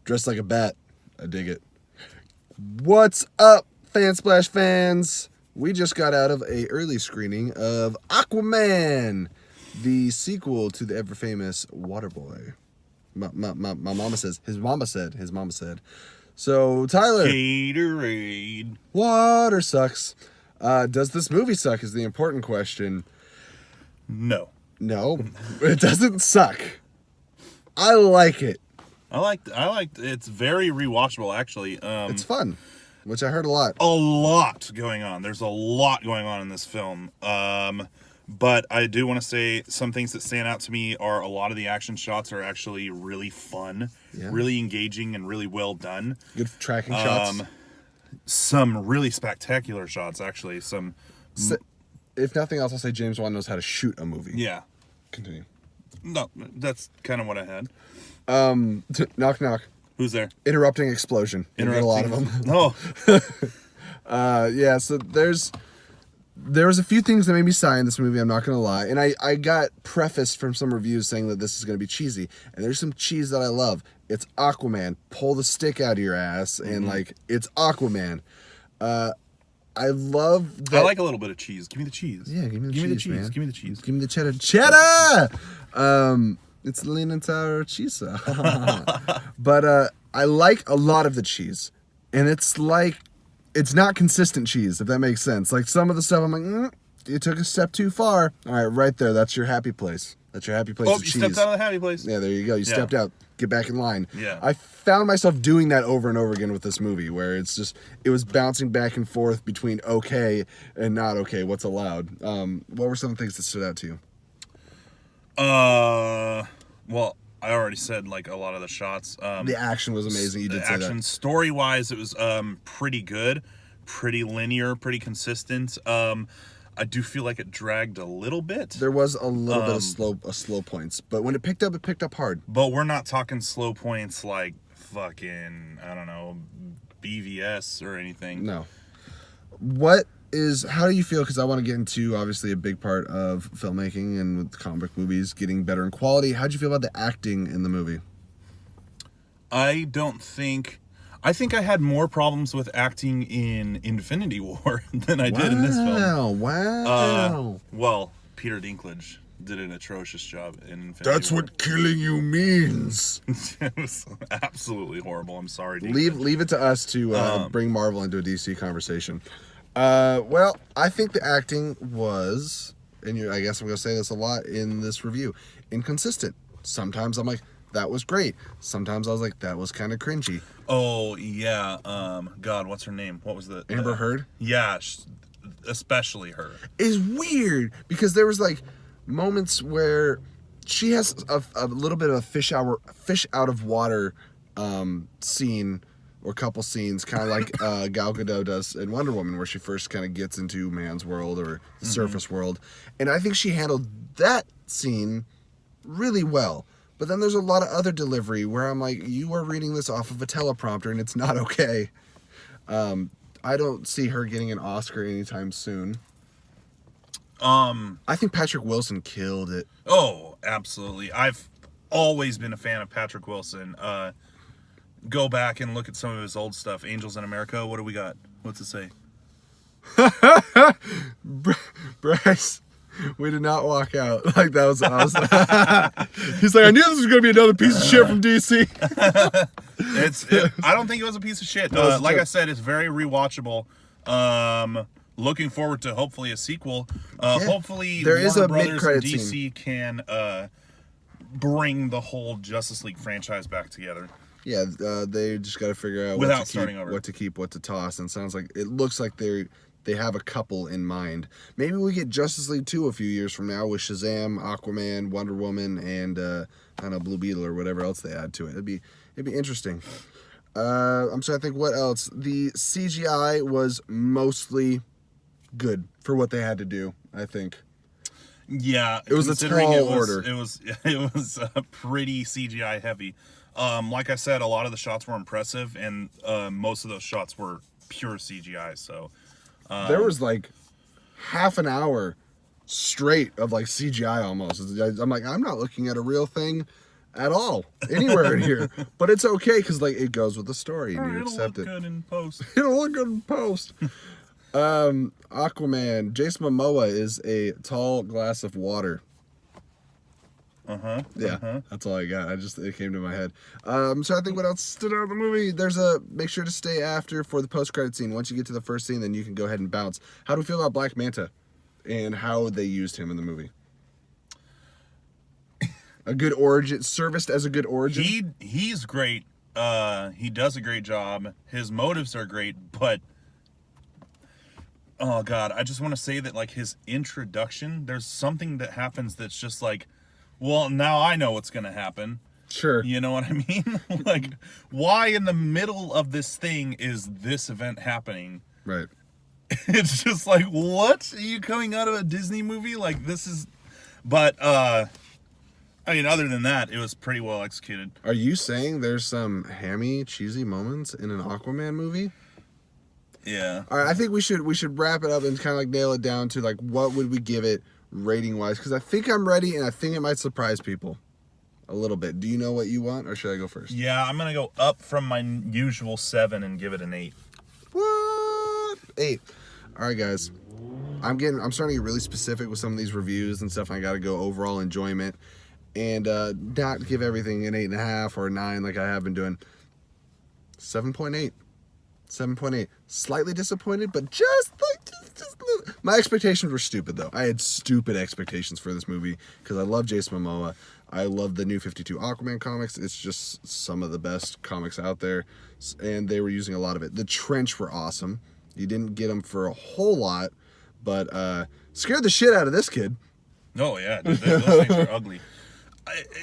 Dressed like a bat. I dig it. What's up, Fansplash fans? We just got out of a early screening of Aquaman, the sequel to the ever-famous Waterboy. My mama says, his mama said. So, Tyler. Gatorade. Water sucks. Does this movie suck is the important question. No. No, it doesn't suck. I like it. I like it's very rewatchable actually. It's fun, which I heard a lot. A lot going on. There's a lot going on in this film. But I do want to say some things that stand out to me are a lot of the action shots are actually really fun, really engaging, and really well done. Good tracking shots. Some really spectacular shots, actually. If nothing else, I'll say James Wan knows how to shoot a movie. Yeah. Continue. No, that's kind of what I had. Knock, knock. Who's there? Interrupting explosion. Interrupting. A lot of them. Oh. Yeah, so there was a few things that made me sigh in this movie, I'm not going to lie. And I got prefaced from some reviews saying that this is going to be cheesy. And there's some cheese that I love. It's Aquaman. Pull the stick out of your ass. And, it's Aquaman. I love that. I like a little bit of cheese. Give me the cheese. Yeah, give me the cheese, man. Give me the cheese. Give me the cheddar. Cheddar! It's lean and sour cheese. But I like a lot of the cheese. And it's not consistent cheese, if that makes sense. Like some of the stuff, I'm like, you took a step too far. All right, right there. That's your happy place. That's your happy place of cheese. Oh, you stepped out of the happy place? Yeah, there you go. You stepped out. Get back in line. Yeah. I found myself doing that over and over again with this movie, where it was bouncing back and forth between okay and not okay, what's allowed. What were some things that stood out to you? Well, I already said a lot of the shots. The action was amazing. You did say that. Action, story-wise, it was pretty good, pretty linear, pretty consistent. I do feel like it dragged a little bit. There was a little bit of slow points, but when it picked up hard. But we're not talking slow points like fucking, I don't know, BVS or anything. No. How do you feel, because I want to get into, obviously, a big part of filmmaking and with comic movies getting better in quality. How'd you feel about the acting in the movie? I think I had more problems with acting in Infinity War than I did in this film. Wow. Well, Peter Dinklage did an atrocious job in Infinity That's War. what killing you means. It was absolutely horrible. I'm sorry, Dinklage. Leave it to us to bring Marvel into a DC conversation. Well, I think the acting was, and I guess I'm going to say this a lot in this review, inconsistent. Sometimes I'm like, that was great. Sometimes I was like, that was kind of cringy. Oh, yeah. God, what's her name? What was the... Amber Heard? Yeah, especially her. It's weird, because there was, moments where she has a little bit of a fish out of water scene, or couple scenes, kind of like Gal Gadot does in Wonder Woman, where she first kind of gets into man's world, or the surface world. And I think she handled that scene really well. But then there's a lot of other delivery where I'm like, you are reading this off of a teleprompter and it's not okay. I don't see her getting an Oscar anytime soon. I think Patrick Wilson killed it. Oh, absolutely. I've always been a fan of Patrick Wilson. Go back and look at some of his old stuff. Angels in America. What do we got? What's it say? Bryce. We did not walk out. That was He's like, I knew this was going to be another piece of shit from DC. I don't think it was a piece of shit. Like I said, it's very rewatchable. Looking forward to hopefully a sequel. Hopefully there is a Brothers mid-credit and DC scene. Can bring the whole Justice League franchise back together. Yeah, they just got to figure out what to keep, what to toss. And it looks like they have a couple in mind. Maybe we get Justice League 2 a few years from now with Shazam, Aquaman, Wonder Woman, and I don't know, Blue Beetle or whatever else they add to it. It'd be interesting. I'm trying to think what else. The CGI was mostly good for what they had to do, I think. Yeah, it was a tall order. It was pretty CGI heavy. Like I said, a lot of the shots were impressive, and most of those shots were pure CGI. So there was half an hour straight of CGI almost. I'm like, I'm not looking at a real thing. at all anywhere in here, but it's okay because like it goes with the story and you It'll accept look it. good in post. It'll look good in post. Aquaman. Jason Momoa is a tall glass of water. Yeah, that's all I got. It came to my head. So I think what else stood out in the movie? Make sure to stay after for the post-credit scene. Once you get to the first scene, then you can go ahead and bounce. How do we feel about Black Manta and how they used him in the movie? A good origin, serviced as a good origin. He's great. He does a great job. His motives are great, but oh god, I just want to say that like his introduction, there's something that happens that's just like, well, now I know what's gonna happen. Sure. You know what I mean? Like, why in the middle of this thing is this event happening? Right. It's just like, what? Are you coming out of a Disney movie? Like, this is... But, I mean, other than that, it was pretty well executed. Are you saying there's some hammy, cheesy moments in an Aquaman movie? Yeah. All right, I think we should wrap it up and kind of like nail it down to like what would we give it rating-wise? Because I think I'm ready, and I think it might surprise people a little bit. Do you know what you want, or should I go first? Yeah, I'm gonna go up from my usual 7 and give it an 8. What? 8. All right, guys. I'm starting to get really specific with some of these reviews and stuff. I got to go overall enjoyment and not give everything an 8.5 or a 9 like I have been doing. 7.8. 7.8. Slightly disappointed, but just my expectations were stupid though. I had stupid expectations for this movie because I love Jason Momoa. I love the New 52 Aquaman comics. It's just some of the best comics out there, and they were using a lot of it. The Trench were awesome. You didn't get them for a whole lot, but scared the shit out of this kid. Oh yeah, dude, those things are ugly.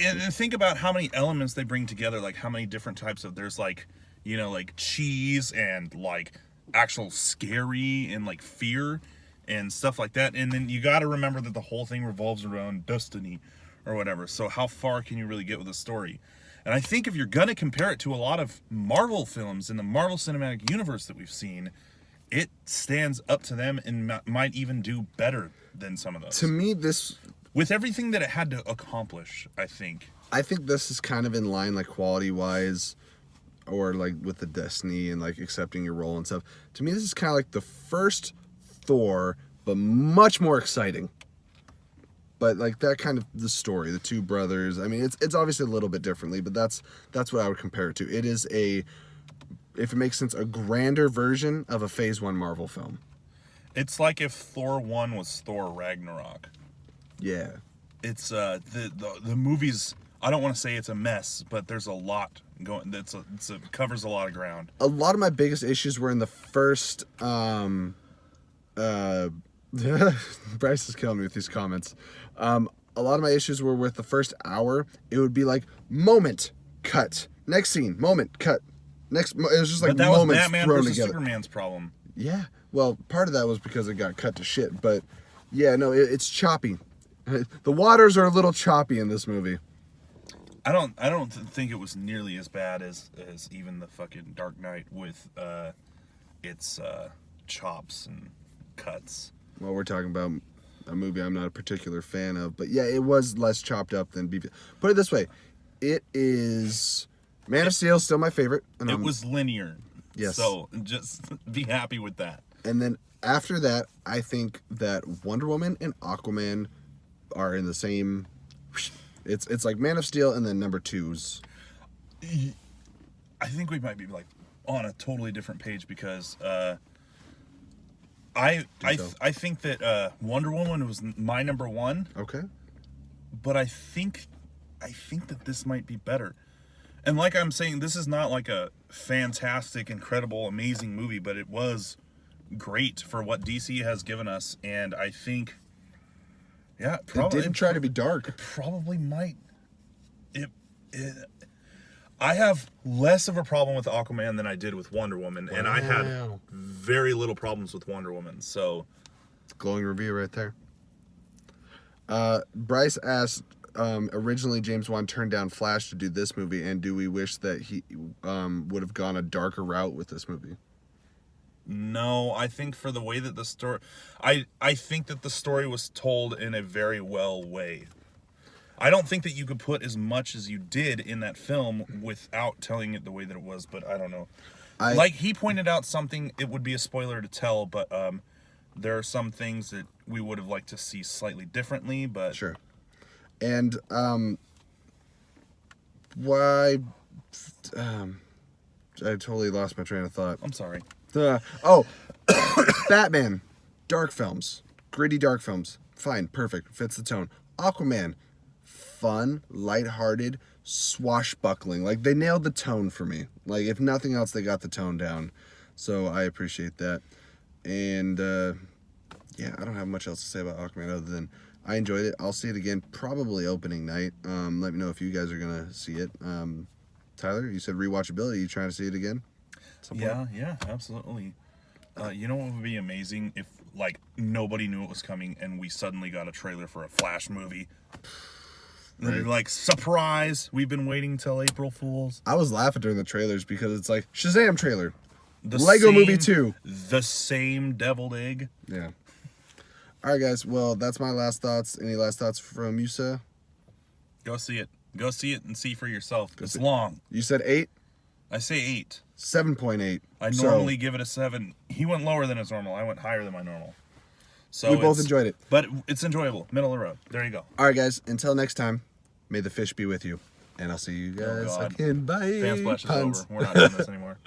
And think about how many elements they bring together, like how many different types of, there's like, you know, like cheese and like actual scary and like fear and stuff like that. And then you got to remember that the whole thing revolves around destiny or whatever. So how far can you really get with a story? And I think if you're going to compare it to a lot of Marvel films in the Marvel Cinematic Universe that we've seen, it stands up to them and might even do better than some of those. To me, this... With everything that it had to accomplish, I think this is kind of in line, like quality-wise, or like with the destiny and like accepting your role and stuff. To me, this is kind of like the first Thor, but much more exciting. But like that kind of the story, the two brothers. I mean, it's obviously a little bit differently, but that's what I would compare it to. It is if it makes sense, a grander version of a Phase 1 Marvel film. It's like if Thor 1 was Thor Ragnarok. Yeah. It's the movies, I don't want to say it's a mess, but there's a lot going. It covers a lot of ground. A lot of my biggest issues were in the first Bryce is killing me with these comments. A lot of my issues were with the first hour. It would be like moment, cut, next scene, moment, cut, next. It was just like but that moments was Batman thrown versus together. Superman's problem. Yeah, well, part of that was because it got cut to shit. But yeah, no, it's choppy. The waters are a little choppy in this movie. I don't think it was nearly as bad as even the fucking Dark Knight with its chops and cuts. Well, we're talking about a movie I'm not a particular fan of, but yeah, it was less chopped up than BB. Put it this way, it is Man of Steel still my favorite. And it was linear. Yes. So just be happy with that. And then after that, I think that Wonder Woman and Aquaman are in the same. It's like Man of Steel and then number 2's. I think we might be like on a totally different page because I think that Wonder Woman was my number 1. Okay. But I think that this might be better. And like I'm saying, this is not like a fantastic, incredible, amazing movie, but it was great for what DC has given us. And I think, yeah, probably it didn't try to be dark. It probably might. I have less of a problem with Aquaman than I did with Wonder Woman, and I had very little problems with Wonder Woman. So, glowing review right there. Bryce asked, originally James Wan turned down Flash to do this movie, and do we wish that he would have gone a darker route with this movie? No, I think for the way that the story... I think that the story was told in a very well way. I don't think that you could put as much as you did in that film without telling it the way that it was, but I don't know. Like he pointed out something, it would be a spoiler to tell, but there are some things that we would have liked to see slightly differently, but... Sure. And, why... I totally lost my train of thought. I'm sorry. Batman. Dark films. Gritty dark films. Fine. Perfect. Fits the tone. Aquaman. Fun, lighthearted, swashbuckling. Like, they nailed the tone for me. Like, if nothing else, they got the tone down. So I appreciate that. And, yeah, I don't have much else to say about Aquaman other than I enjoyed it. I'll see it again probably opening night. Let me know if you guys are going to see it. Tyler, you said rewatchability. You trying to see it again? Yeah, absolutely. You know what would be amazing if, like, nobody knew it was coming and we suddenly got a trailer for a Flash movie. Right. Like, surprise! We've been waiting till April Fools. I was laughing during the trailers because it's like, Shazam trailer. Lego Movie 2. The same deviled egg. Yeah. All right, guys. Well, that's my last thoughts. Any last thoughts from you, sir? Go see it. Go see it and see for yourself. It's long. You said 8? I say 8. 7.8. I normally give it a 7. He went lower than his normal. I went higher than my normal. So we both enjoyed it. But it's enjoyable. Middle of the road. There you go. All right, guys. Until next time, may the fish be with you. And I'll see you guys again. Bye. Fansplash is over. We're not doing this anymore.